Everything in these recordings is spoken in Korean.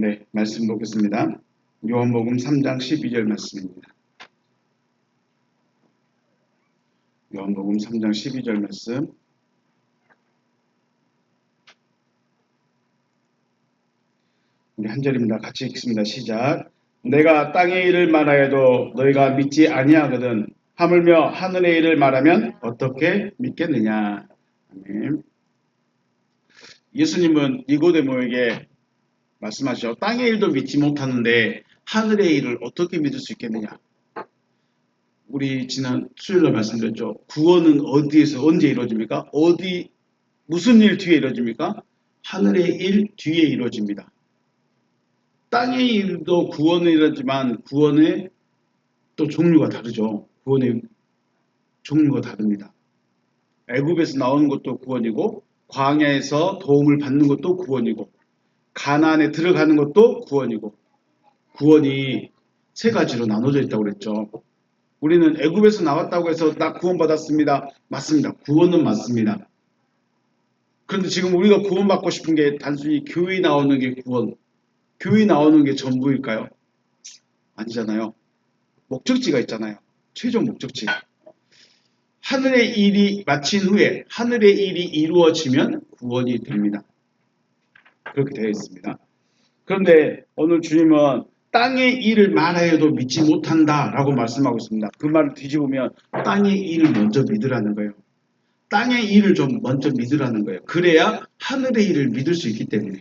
네, 말씀 보겠습니다. 요한복음 3장 12절 말씀입니다. 요한복음 3장 12절 말씀. 우리 한 절입니다. 같이 읽습니다. 시작. 내가 땅의 일을 말하여도 너희가 믿지 아니하거든 하물며 하늘의 일을 말하면 어떻게 믿겠느냐. 아멘. 예수님은 니고데모에게 말씀하시죠. 땅의 일도 믿지 못하는데 하늘의 일을 어떻게 믿을 수 있겠느냐. 우리 지난 수요일날 말씀드렸죠. 구원은 어디에서 언제 이루어집니까? 무슨 일 뒤에 이루어집니까? 하늘의 일 뒤에 이루어집니다. 땅의 일도 구원은 이루어지만 구원의 또 종류가 다르죠. 구원의 종류가 다릅니다. 애굽에서 나오는 것도 구원이고 광야에서 도움을 받는 것도 구원이고 가나안에 들어가는 것도 구원이고 구원이 세 가지로 나눠져 있다고 그랬죠. 우리는 애굽에서 나왔다고 해서 나 구원받았습니다. 맞습니다. 구원은 맞습니다. 그런데 지금 우리가 구원받고 싶은 게 단순히 교회 나오는 게 구원, 교회 나오는 게 전부일까요? 아니잖아요. 목적지가 있잖아요. 최종 목적지. 하늘의 일이 마친 후에 하늘의 일이 이루어지면 구원이 됩니다. 그렇게 되어 있습니다. 그런데 오늘 주님은 땅의 일을 말하여도 믿지 못한다라고 말씀하고 있습니다. 그 말을 뒤집으면 땅의 일을 먼저 믿으라는 거예요. 땅의 일을 좀 먼저 믿으라는 거예요. 그래야 하늘의 일을 믿을 수 있기 때문에.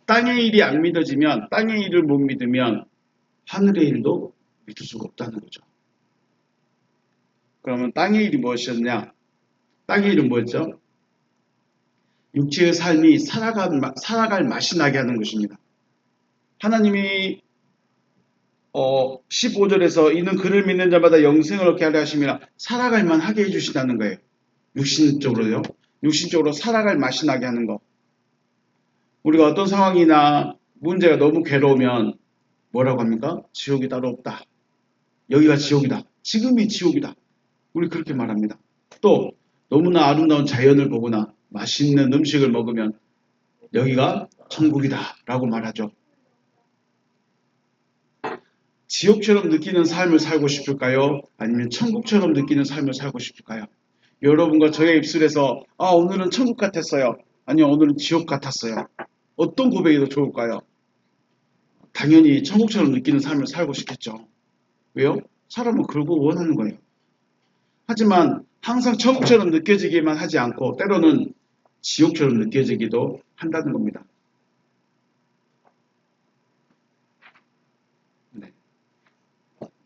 땅의 일이 안 믿어지면, 땅의 일을 못 믿으면 하늘의 일도 믿을 수가 없다는 거죠. 그러면 땅의 일이 무엇이었냐? 땅의 일은 뭐였죠? 육체의 삶이 살아갈 맛이 나게 하는 것입니다. 하나님이 15절에서 이는 그를 믿는 자마다 영생을 얻게 하려 하심이라 살아갈 만하게 해주신다는 거예요. 육신적으로요. 육신적으로 살아갈 맛이 나게 하는 거. 우리가 어떤 상황이나 문제가 너무 괴로우면 뭐라고 합니까? 지옥이 따로 없다. 여기가 지옥이다. 지금이 지옥이다. 우리 그렇게 말합니다. 또 너무나 아름다운 자연을 보거나 맛있는 음식을 먹으면 여기가 천국이다 라고 말하죠. 지옥처럼 느끼는 삶을 살고 싶을까요? 아니면 천국처럼 느끼는 삶을 살고 싶을까요? 여러분과 저의 입술에서 오늘은 천국 같았어요. 아니요, 오늘은 지옥 같았어요. 어떤 고백이 더 좋을까요? 당연히 천국처럼 느끼는 삶을 살고 싶겠죠. 왜요? 사람은 그러고 원하는 거예요. 하지만 항상 천국처럼 느껴지기만 하지 않고 때로는 지옥처럼 느껴지기도 한다는 겁니다. 네.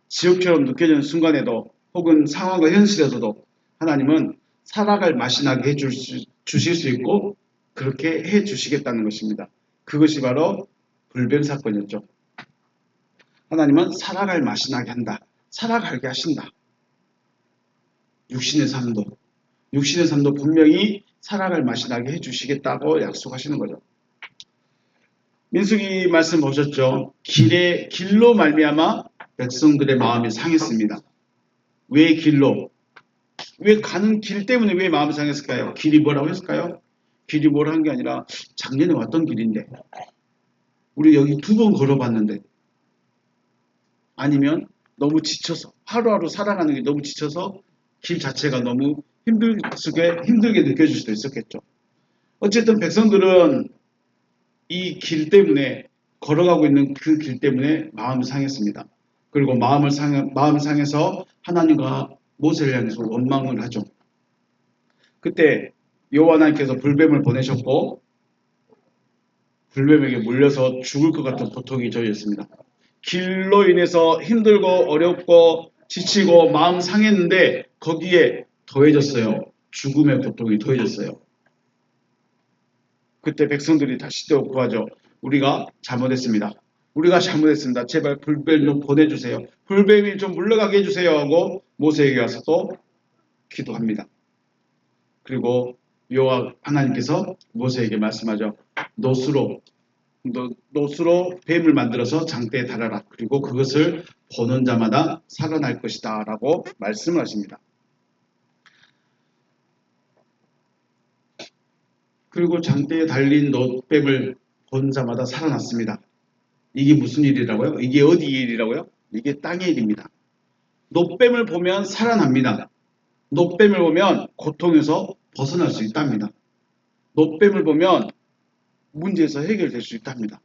지옥처럼 느껴지는 순간에도 혹은 상황과 현실에서도 하나님은 살아갈 맛이 나게 주실 수 있고 그렇게 해 주시겠다는 것입니다. 그것이 바로 불뱀 사건이었죠. 하나님은 살아갈 맛이 나게 한다. 살아가게 하신다. 육신의 삶도 분명히 살아갈 맛이 나게 해주시겠다고 약속하시는 거죠. 민수기 말씀 보셨죠? 길로 말미암아 백성들의 마음이 상했습니다. 왜 길로? 왜 가는 길 때문에 왜 마음이 상했을까요? 길이 뭐라고 했을까요? 길이 뭐라 한 게 아니라 작년에 왔던 길인데 우리 여기 2번 걸어봤는데 아니면 너무 지쳐서 하루하루 살아가는 게 너무 지쳐서 길 자체가 너무 힘들게 느껴질 수도 있었겠죠. 어쨌든 백성들은 이 길 때문에 걸어가고 있는 그 길 때문에 마음이 상했습니다. 그리고 마음을 상해서 하나님과 모세를 향해서 원망을 하죠. 그때 여호와 하나님께서 불뱀을 보내셨고 불뱀에게 물려서 죽을 것 같은 고통이 저였습니다. 길로 인해서 힘들고 어렵고 지치고 마음 상했는데 거기에 더해졌어요. 죽음의 고통이 더해졌어요. 그때 백성들이 다시 또 구하죠. 우리가 잘못했습니다. 제발 불뱀 좀 보내주세요. 불뱀이 좀 물러가게 해주세요 하고 모세에게 와서 또 기도합니다. 그리고 여호와 하나님께서 모세에게 말씀하죠. 노수로 뱀을 만들어서 장대에 달아라. 그리고 그것을 보는 자마다 살아날 것이다 라고 말씀을 하십니다. 그리고 장대에 달린 뱀을 본 자마다 살아났습니다. 이게 무슨 일이라고요? 이게 어디 일이라고요? 이게 땅의 일입니다. 노뱀을 보면 살아납니다. 노뱀을 보면 고통에서 벗어날 수 있답니다. 노뱀을 보면 문제에서 해결될 수 있답니다.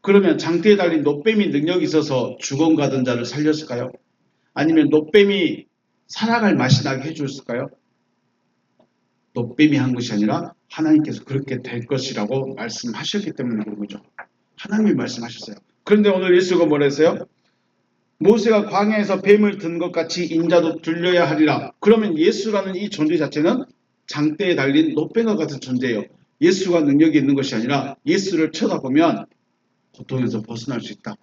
그러면 장대에 달린 노뱀이 능력이 있어서 죽음 가던 자를 살렸을까요? 아니면 노뱀이 살아갈 맛이 나게 해줬을까요? 노뱀이 한 것이 아니라 하나님께서 그렇게 될 것이라고 말씀하셨기 때문에 그런 거죠. 하나님이 말씀하셨어요. 그런데 오늘 예수가 뭐라 했어요? 모세가 광야에서 뱀을 든 것 같이 인자도 들려야 하리라. 그러면 예수라는 이 존재 자체는 장대에 달린 노뱀과 같은 존재예요. 예수가 능력이 있는 것이 아니라 예수를 쳐다보면 고통에서 벗어날 수 있다.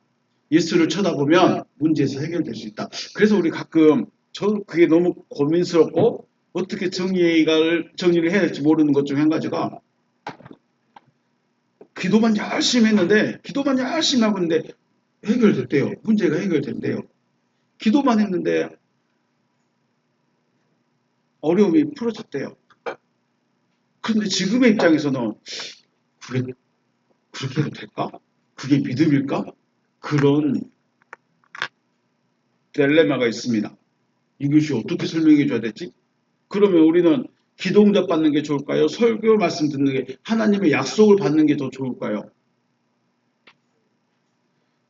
예수를 쳐다보면 문제에서 해결될 수 있다. 그래서 우리 가끔 그게 너무 고민스럽고 어떻게 정리를 해야 될지 모르는 것 중 한 가지가 기도만 열심히 했는데 기도만 열심히 하고 있는데 해결됐대요. 문제가 해결된대요. 기도만 했는데 어려움이 풀어졌대요. 그런데 지금의 입장에서는 그렇게 해도 될까? 그게 믿음일까? 그런 딜레마가 있습니다. 이것이 어떻게 설명해 줘야 되지? 그러면 우리는 기도 응답 받는 게 좋을까요? 설교 말씀 듣는 게 하나님의 약속을 받는 게 더 좋을까요?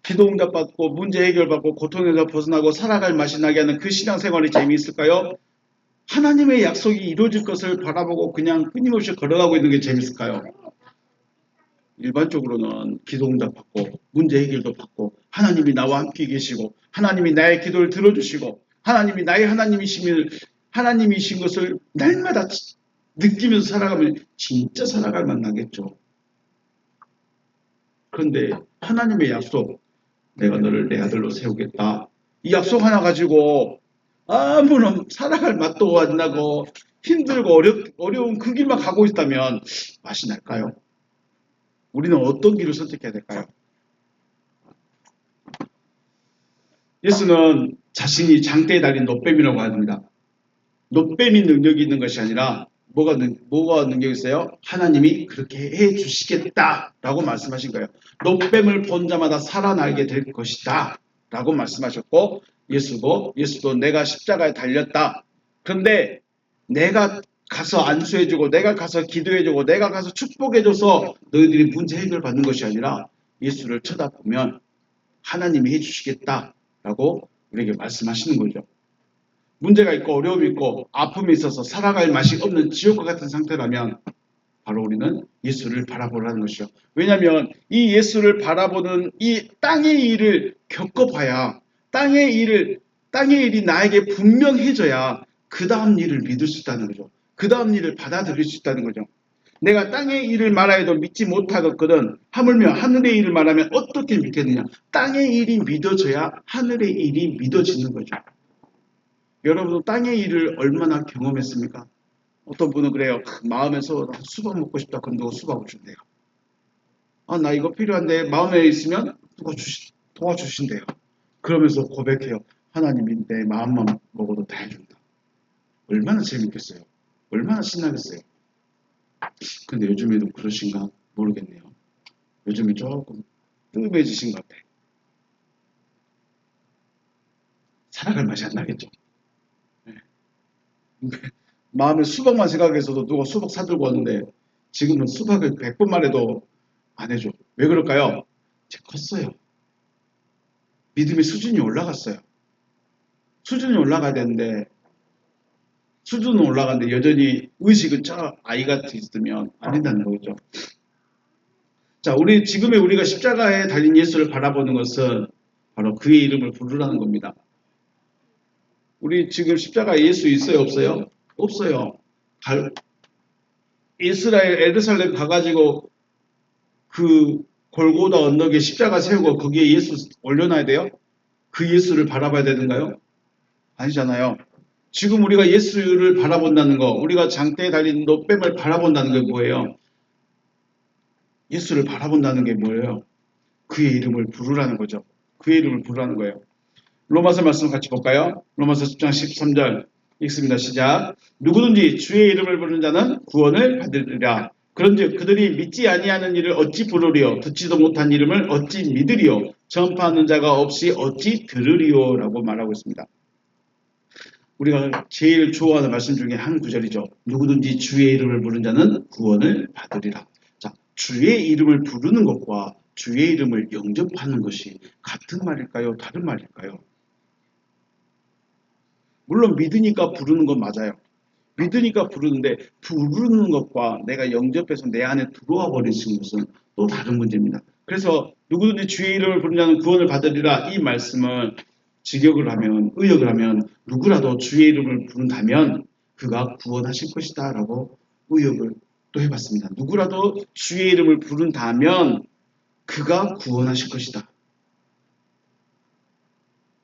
기도 응답 받고 문제 해결 받고 고통에서 벗어나고 살아갈 맛이 나게 하는 그 신앙생활이 재미있을까요? 하나님의 약속이 이루어질 것을 바라보고 그냥 끊임없이 걸어가고 있는 게 재밌을까요? 일반적으로는 기도 응답 받고 문제 해결도 받고 하나님이 나와 함께 계시고 하나님이 나의 기도를 들어주시고 하나님이 나의 하나님이신 것을 날마다 느끼면서 살아가면 진짜 살아갈 맛 나겠죠. 그런데 하나님의 약속, 내가 너를 내 아들로 세우겠다. 이 약속 하나 가지고 아무런 살아갈 맛도 안 나고 힘들고 어려운 그 길만 가고 있다면 맛이 날까요? 우리는 어떤 길을 선택해야 될까요? 예수는 자신이 장대에 달린 노뱀이라고 합니다. 노뱀이 능력이 있는 것이 아니라 뭐가 능력이 있어요? 하나님이 그렇게 해 주시겠다라고 말씀하신 거예요. 노뱀을 본 자마다 살아나게 될 것이다 라고 말씀하셨고 예수도 내가 십자가에 달렸다. 그런데 내가 가서 안수해주고 내가 가서 기도해주고 내가 가서 축복해줘서 너희들이 문제 해결 받는 것이 아니라 예수를 쳐다보면 하나님이 해주시겠다라고 우리에게 말씀하시는 거죠. 문제가 있고 어려움이 있고 아픔이 있어서 살아갈 맛이 없는 지옥과 같은 상태라면 바로 우리는 예수를 바라보라는 것이죠. 왜냐하면 이 예수를 바라보는 이 땅의 일을 겪어봐야 땅의 일이 나에게 분명해져야 그 다음 일을 믿을 수 있다는 거죠. 그 다음 일을 받아들일 수 있다는 거죠. 내가 땅의 일을 말하여도 믿지 못하거든 하물며 하늘의 일을 말하면 어떻게 믿겠느냐. 땅의 일이 믿어져야 하늘의 일이 믿어지는 거죠. 여러분도 땅의 일을 얼마나 경험했습니까? 어떤 분은 그래요. 마음에서 수박 먹고 싶다. 그럼 누가 수박을 준대요. 나 이거 필요한데 마음에 있으면 누가 도와주신대요. 그러면서 고백해요. 하나님이 내 마음만 먹어도 다 해준다. 얼마나 재밌겠어요. 얼마나 신나겠어요. 근데 요즘에도 그러신가 모르겠네요. 요즘에 조금 뜸해지신 것 같아. 살아갈 맛이 안 나겠죠. 네. 마음에 수박만 생각해서도 누가 수박 사들고 왔는데 지금은 수박을 100번만 해도 안 해줘. 왜 그럴까요? 제가 컸어요. 믿음의 수준이 올라갔어요. 수준이 올라가야 되는데 수준은 올라가는데 여전히 의식은 저 아이같이 있으면 안 된다는 거죠. 자, 우리가 십자가에 달린 예수를 바라보는 것은 바로 그의 이름을 부르라는 겁니다. 우리 지금 십자가에 예수 있어요? 없어요? 없어요. 이스라엘 에르살렘 가가지고 그 골고다 언덕에 십자가 세우고 거기에 예수 올려놔야 돼요? 그 예수를 바라봐야 되는가요? 아니잖아요. 지금 우리가 예수를 바라본다는 거, 우리가 장대에 달린 노뱀을 바라본다는 게 뭐예요? 예수를 바라본다는 게 뭐예요? 그의 이름을 부르라는 거죠. 그의 이름을 부르라는 거예요. 로마서 말씀 같이 볼까요? 로마서 10장 13절 읽습니다. 시작. 누구든지 주의 이름을 부르는 자는 구원을 받으리라. 그런즉 그들이 믿지 아니하는 일을 어찌 부르리요 듣지도 못한 이름을 어찌 믿으리요 전파하는 자가 없이 어찌 들으리요 라고 말하고 있습니다. 우리가 제일 좋아하는 말씀 중에 한 구절이죠. 누구든지 주의 이름을 부르는 자는 구원을 받으리라. 자, 주의 이름을 부르는 것과 주의 이름을 영접하는 것이 같은 말일까요? 다른 말일까요? 물론 믿으니까 부르는 건 맞아요. 믿으니까 부르는데 부르는 것과 내가 영접해서 내 안에 들어와 버리는 것은 또 다른 문제입니다. 그래서 누구든지 주의 이름을 부르는 자는 구원을 받으리라 이 말씀을 직역을 하면 의역을 하면 누구라도 주의 이름을 부른다면 그가 구원하실 것이다 라고 의역을 또 해봤습니다. 누구라도 주의 이름을 부른다면 그가 구원하실 것이다.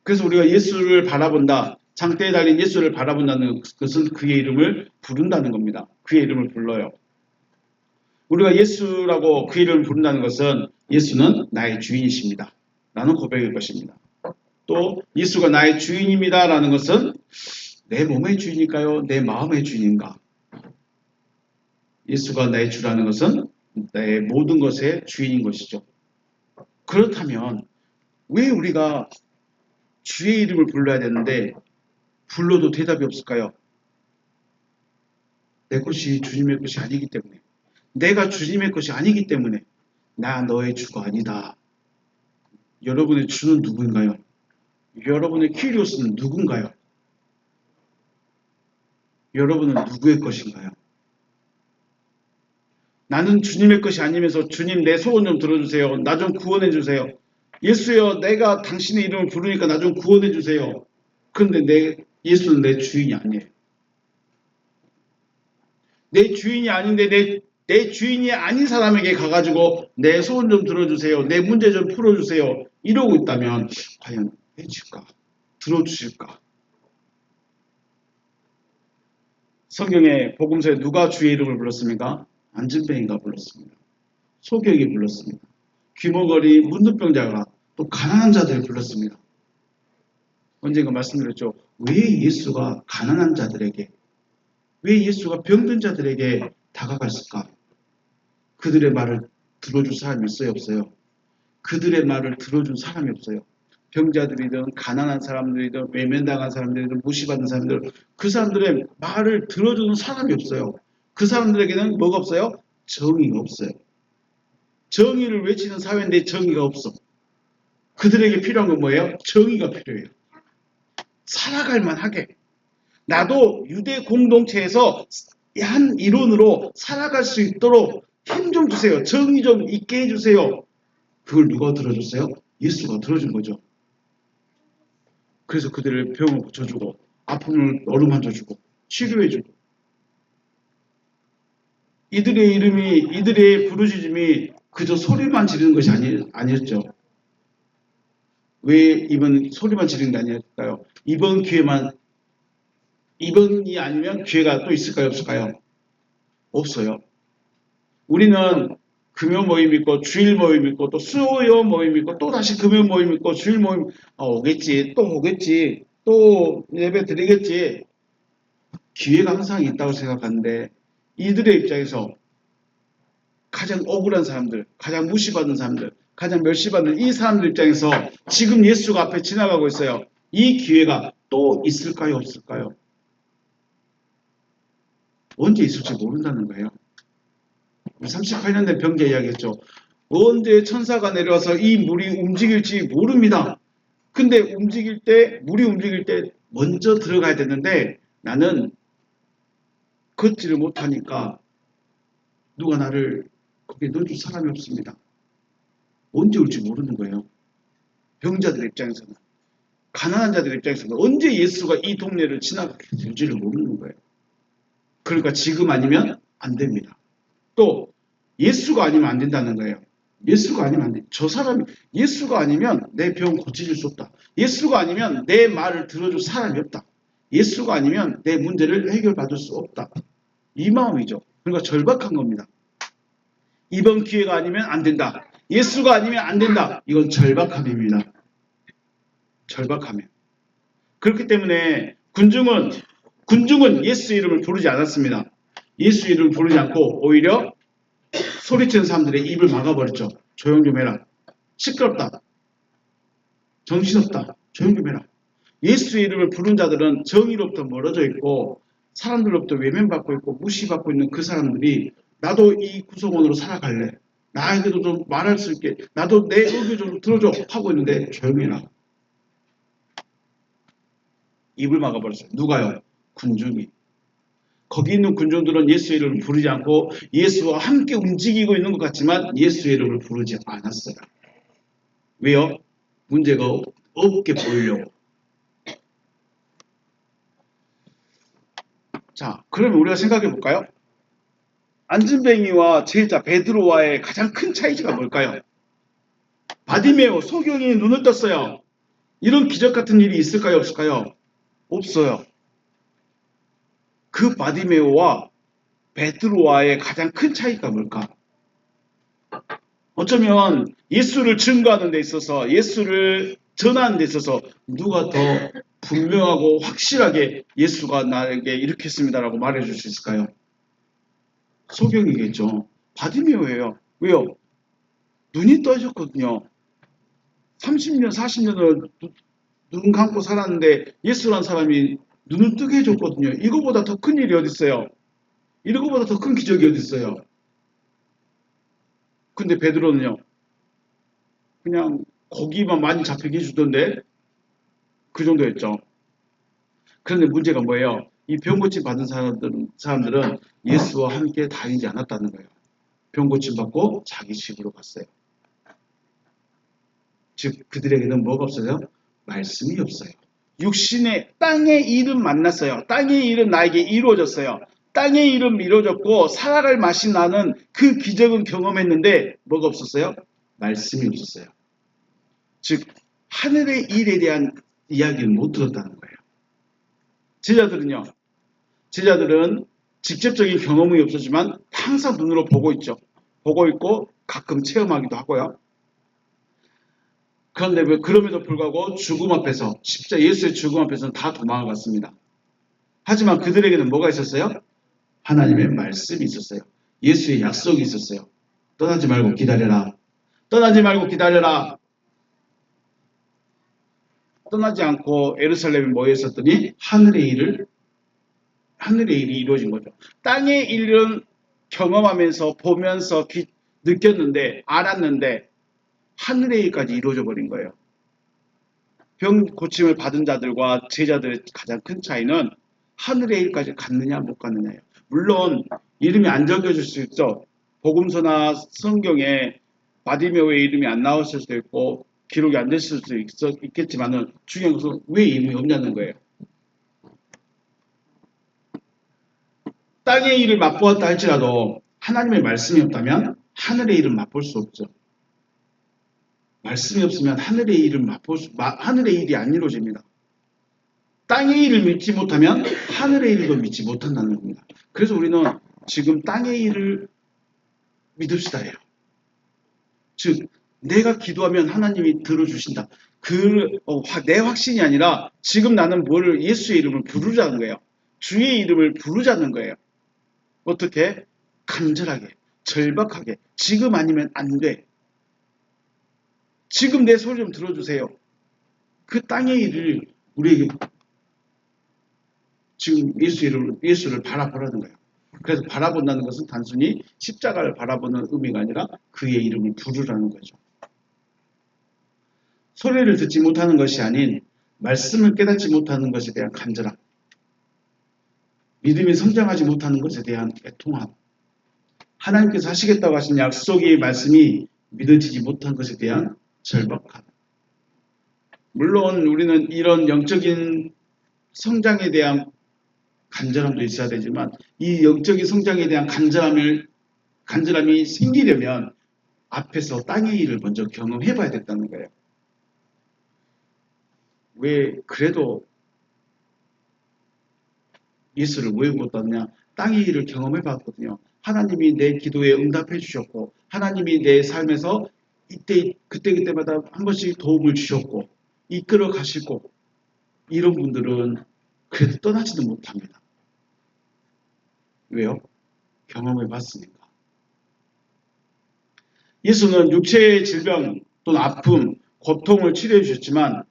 그래서 우리가 예수를 바라본다. 장대에 달린 예수를 바라본다는 것은 그의 이름을 부른다는 겁니다. 그의 이름을 불러요. 우리가 예수라고 그 이름을 부른다는 것은 예수는 나의 주인이십니다. 라는 고백일 것입니다. 또 예수가 나의 주인입니다. 라는 것은 내 몸의 주인일까요? 내 마음의 주인인가? 예수가 나의 주라는 것은 내 모든 것의 주인인 것이죠. 그렇다면 왜 우리가 주의 이름을 불러야 되는데 불러도 대답이 없을까요? 내 것이 주님의 것이 아니기 때문에 내가 주님의 것이 아니기 때문에 나 너의 주가 아니다. 여러분의 주는 누구인가요? 여러분의 키리오스는 누군가요? 여러분은 누구의 것인가요? 나는 주님의 것이 아니면서 주님 내 소원 좀 들어주세요. 나 좀 구원해 주세요. 예수여 내가 당신의 이름을 부르니까 나 좀 구원해 주세요. 그런데 예수는 내 주인이 아니에요. 내 주인이 아닌데 내 주인이 아닌 사람에게 가가지고 내 소원 좀 들어주세요. 내 문제 좀 풀어주세요. 이러고 있다면 과연 해줄까? 들어주실까? 성경의 복음서에 누가 주의 이름을 불렀습니까? 안진뱅이가 불렀습니다. 소경이 불렀습니다. 귀머거리 문둥병자가 또 가난한 자들이 불렀습니다. 언젠가 말씀드렸죠. 왜 예수가 가난한 자들에게 왜 예수가 병든 자들에게 다가갔을까? 그들의 말을 들어줄 사람이 있어요? 없어요? 그들의 말을 들어준 사람이 없어요. 병자들이든 가난한 사람들이든 외면당한 사람들이든 무시받는 사람들 그 사람들의 말을 들어주는 사람이 없어요. 그 사람들에게는 뭐가 없어요? 정의가 없어요. 정의를 외치는 사회인데 정의가 없어. 그들에게 필요한 건 뭐예요? 정의가 필요해요. 살아갈 만하게. 나도 유대 공동체에서 한 이론으로 살아갈 수 있도록 힘 좀 주세요. 정의 좀 있게 해주세요. 그걸 누가 들어줬어요? 예수가 들어준 거죠. 그래서 그들을 병을 고쳐주고 아픔을 어루만져주고 치료해주고 이들의 이름이 이들의 부르짖음이 그저 소리만 지르는 것이 아니었죠. 왜 이번 소리만 지르는 게 아닐까요? 이번 기회만 이번이 아니면 기회가 또 있을까요? 없을까요? 없어요. 우리는 금요 모임 있고 주일 모임 있고 또 수요 모임 있고 또 다시 금요 모임 있고 주일 모임 오겠지 또 오겠지 또 예배 드리겠지 기회가 항상 있다고 생각하는데 이들의 입장에서 가장 억울한 사람들 가장 무시받는 사람들 가장 멸시받는 이 사람들 입장에서 지금 예수가 앞에 지나가고 있어요. 이 기회가 또 있을까요? 없을까요? 언제 있을지 모른다는 거예요. 38년 된 병자 이야기했죠. 언제 천사가 내려와서 이 물이 움직일지 모릅니다. 근데 물이 움직일 때 먼저 들어가야 되는데 나는 걷지를 못하니까 누가 나를 거기에 넣어줄 사람이 없습니다. 언제 올지 모르는 거예요. 병자들 입장에서는. 가난한 자들 입장에서는 언제 예수가 이 동네를 지나가게 될지를 모르는 거예요. 그러니까 지금 아니면 안 됩니다. 또 예수가 아니면 안 된다는 거예요. 예수가 아니면 안 돼. 저 사람이 예수가 아니면 내 병 고쳐줄 수 없다. 예수가 아니면 내 말을 들어줄 사람이 없다. 예수가 아니면 내 문제를 해결받을 수 없다. 이 마음이죠. 그러니까 절박한 겁니다. 이번 기회가 아니면 안 된다. 예수가 아니면 안 된다. 이건 절박함입니다. 절박함이에요. 그렇기 때문에 군중은 예수 이름을 부르지 않았습니다. 예수 이름을 부르지 않고 오히려 소리치는 사람들의 입을 막아버렸죠. 조용 좀 해라. 시끄럽다. 정신없다. 조용 좀 해라. 예수의 이름을 부른 자들은 정의로부터 멀어져 있고 사람들로부터 외면받고 있고 무시받고 있는 그 사람들이 나도 이 구성원으로 살아갈래. 나에게도 좀 말할 수 있게 나도 내 의견 좀 들어줘 하고 있는데 조용히 해라. 입을 막아버렸어요. 누가요? 군중이. 거기 있는 군중들은 예수의 이름을 부르지 않고 예수와 함께 움직이고 있는 것 같지만 예수의 이름을 부르지 않았어요. 왜요? 문제가 없게 보이려고. 자, 그러면 우리가 생각해 볼까요? 안진뱅이와 제자 베드로와의 가장 큰 차이가 뭘까요? 바디메오 소경이 눈을 떴어요. 이런 기적 같은 일이 있을까요? 없을까요? 없어요. 그 바디메오와 베드로와의 가장 큰 차이가 뭘까? 어쩌면 예수를 증거하는 데 있어서 예수를 전하는 데 있어서 누가 더 분명하고 확실하게 예수가 나에게 이렇게 했습니다라고 말해줄 수 있을까요? 소경이겠죠. 바디메오예요. 왜요? 눈이 떠졌거든요. 30년, 40년을 눈 감고 살았는데 예수란 사람이 눈을 뜨게 해줬거든요. 이거보다 더 큰 일이 어디 있어요? 이거보다 더 큰 기적이 어디 있어요? 근데 베드로는요. 그냥 고기만 많이 잡히게 해주던데 그 정도였죠. 그런데 문제가 뭐예요? 이 병 고침 받은 사람들은 예수와 함께 다니지 않았다는 거예요. 병 고침 받고 자기 집으로 갔어요. 즉 그들에게는 뭐가 없어요? 말씀이 없어요. 육신의 땅의 일은 만났어요. 땅의 일은 나에게 이루어졌어요. 땅의 일은 이루어졌고 살아갈 맛이 나는 그 기적은 경험했는데 뭐가 없었어요? 말씀이 없었어요. 즉 하늘의 일에 대한 이야기를 못 들었다는 거예요. 제자들은 직접적인 경험이 없었지만 항상 눈으로 보고 있죠. 보고 있고 가끔 체험하기도 하고요. 그런데 그럼에도 불구하고 죽음 앞에서 십자 예수의 죽음 앞에서는 다 도망갔습니다. 하지만 그들에게는 뭐가 있었어요? 하나님의 말씀이 있었어요. 예수의 약속이 있었어요. 떠나지 말고 기다려라. 떠나지 말고 기다려라. 떠나지 않고 예루살렘에 모여 있었더니 하늘의 일이 이루어진 거죠. 땅의 일은 경험하면서 보면서 느꼈는데 알았는데 하늘의 일까지 이루어져 버린 거예요. 병 고침을 받은 자들과 제자들의 가장 큰 차이는 하늘의 일까지 갔느냐 못 갔느냐예요. 물론 이름이 안 적혀질 수 있죠. 복음서나 성경에 바디메오의 이름이 안 나왔을 수도 있고 기록이 안 됐을 수도 있겠지만은 중요한 것은 왜 이름이 없냐는 거예요. 땅의 일을 맛보았다 할지라도 하나님의 말씀이 없다면 하늘의 일은 맛볼 수 없죠. 말씀이 없으면 하늘의 일이 안 이루어집니다. 땅의 일을 믿지 못하면 하늘의 일도 믿지 못한다는 겁니다. 그래서 우리는 지금 땅의 일을 믿읍시다 해요. 즉 내가 기도하면 하나님이 들어주신다. 내 확신이 아니라 지금 나는 예수의 이름을 부르자는 거예요. 주의 이름을 부르자는 거예요. 어떻게? 간절하게, 절박하게, 지금 아니면 안 돼. 지금 내 소리 좀 들어주세요. 그 땅의 일을 우리에게 지금 예수를 바라보라는 거예요. 그래서 바라본다는 것은 단순히 십자가를 바라보는 의미가 아니라 그의 이름을 부르라는 거죠. 소리를 듣지 못하는 것이 아닌 말씀을 깨닫지 못하는 것에 대한 간절함, 믿음이 성장하지 못하는 것에 대한 애통함, 하나님께서 하시겠다고 하신 약속의 말씀이 믿어지지 못한 것에 대한 절박함. 물론 우리는 이런 영적인 성장에 대한 간절함도 있어야 되지만 이 영적인 성장에 대한 간절함이 생기려면 앞에서 땅의 일을 먼저 경험해 봐야 됐다는 거예요. 왜 그래도 예수를 왜 못 봤냐? 땅의 일을 경험해 봤거든요. 하나님이 내 기도에 응답해 주셨고 하나님이 내 삶에서 그때마다 한 번씩 도움을 주셨고 이끌어 가시고 이런 분들은 그래도 떠나지는 못합니다. 왜요? 경험해 봤으니까. 예수는 육체의 질병 또는 아픔, 고통을 치료해 주셨지만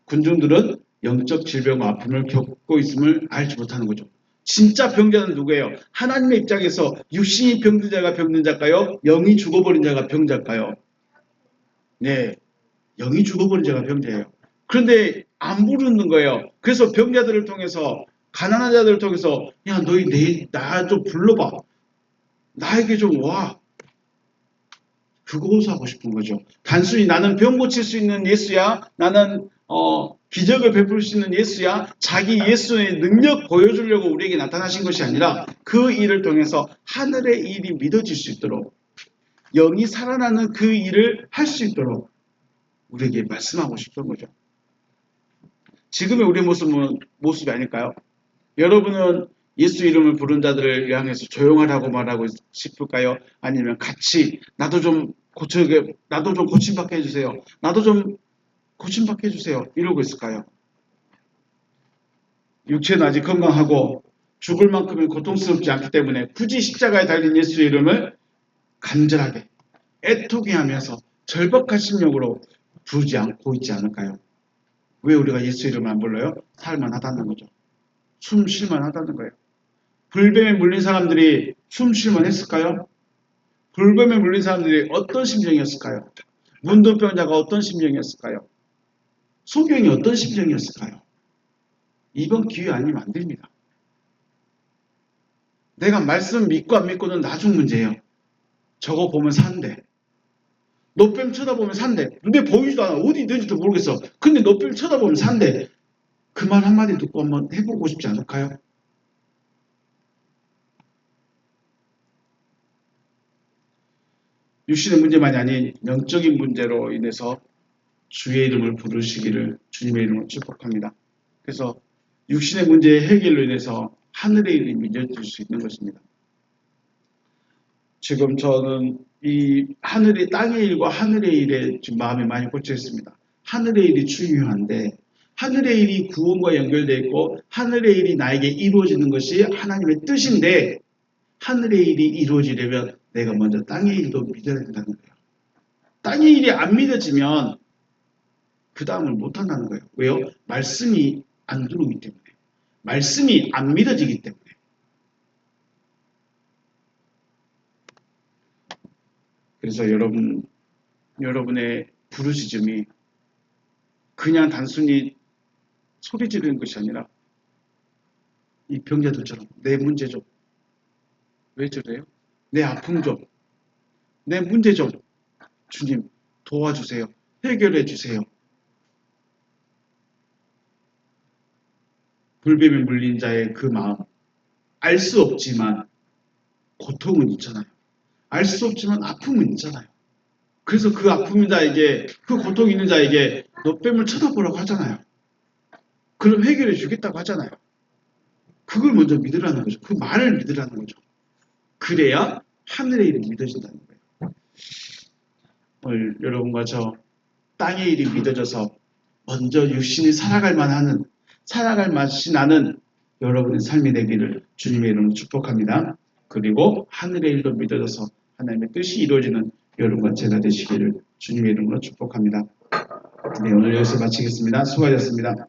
군중들은 영적 질병과 아픔을 겪고 있음을 알지 못하는 거죠. 진짜 병자는 누구예요? 하나님의 입장에서 육신이 병든 자가 병든 자일까요? 영이 죽어버린 자가 병자일까요? 네, 영이 죽어버린 자가 병자예요. 그런데 안 부르는 거예요. 그래서 병자들을 통해서 가난한 자들을 통해서 야 너희 나 좀 불러봐. 나에게 좀 와. 그거 하고 싶은 거죠. 단순히 나는 병 고칠 수 있는 예수야. 나는 기적을 베풀 수 있는 예수야. 자기 예수의 능력 보여주려고 우리에게 나타나신 것이 아니라 그 일을 통해서 하늘의 일이 믿어질 수 있도록 영이 살아나는 그 일을 할 수 있도록 우리에게 말씀하고 싶은 거죠. 지금의 우리 모습이 아닐까요? 여러분은 예수 이름을 부른 자들을 향해서 조용하라고 말하고 싶을까요? 아니면 같이 나도 좀 고침받게 해주세요. 나도 좀 고침받게 해주세요. 이러고 있을까요? 육체는 아직 건강하고 죽을 만큼은 고통스럽지 않기 때문에 굳이 십자가에 달린 예수 이름을 간절하게 애통해 하면서 절박한 심령으로 부르지 않고 있지 않을까요? 왜 우리가 예수 이름을 안 불러요? 살만하다는 거죠. 숨 쉴만하다는 거예요. 불뱀에 물린 사람들이 숨 쉴만 했을까요? 불뱀에 물린 사람들이 어떤 심정이었을까요? 문둥병자가 어떤 심정이었을까요? 소경이 어떤 심정이었을까요? 이번 기회 아니면 안 됩니다. 내가 말씀 믿고 안 믿고는 나중 문제예요. 저거 보면 산대. 노뱀 쳐다보면 산대. 눈에 보이지도 않아. 어디 있는지도 모르겠어. 근데 노뱀 쳐다보면 산대. 그 말 한마디 듣고 한번 해보고 싶지 않을까요? 육신의 문제만이 아닌 영적인 문제로 인해서 주의 이름을 부르시기를 주님의 이름으로 축복합니다. 그래서 육신의 문제의 해결로 인해서 하늘의 일이 믿어질 수 있는 것입니다. 지금 저는 이 땅의 일과 하늘의 일에 지금 마음이 많이 꽂혀 있습니다. 하늘의 일이 중요한데 하늘의 일이 구원과 연결되어 있고 하늘의 일이 나에게 이루어지는 것이 하나님의 뜻인데 하늘의 일이 이루어지려면 내가 먼저 땅의 일도 믿어야 된다는 거예요. 땅의 일이 안 믿어지면 그 다음을 못한다는 거예요. 왜요? 말씀이 안 들어오기 때문에. 말씀이 안 믿어지기 때문에. 그래서 여러분의 부르짖음이 그냥 단순히 소리 지르는 것이 아니라 이 병자들처럼 내 문제 좀, 왜 저래요? 내 아픔 좀, 내 문제 좀 주님 도와주세요. 해결해 주세요. 불뱀에 물린 자의 그 마음 알 수 없지만 고통은 있잖아요. 알 수 없지만 아픔은 있잖아요. 그래서 그 아픔인 자에게 그 고통 있는 자에게 노뱀을 쳐다보라고 하잖아요. 그럼 해결해 주겠다고 하잖아요. 그걸 먼저 믿으라는 거죠. 그 말을 믿으라는 거죠. 그래야 하늘의 일이 믿어진다는 거예요. 오늘 여러분과 저 땅의 일이 믿어져서 먼저 육신이 살아갈 맛이 나는 여러분의 삶이 되기를 주님의 이름으로 축복합니다. 그리고 하늘의 일도 믿어져서 하나님의 뜻이 이루어지는 여러분과 제가 되시기를 주님의 이름으로 축복합니다. 네, 오늘 여기서 마치겠습니다. 수고하셨습니다.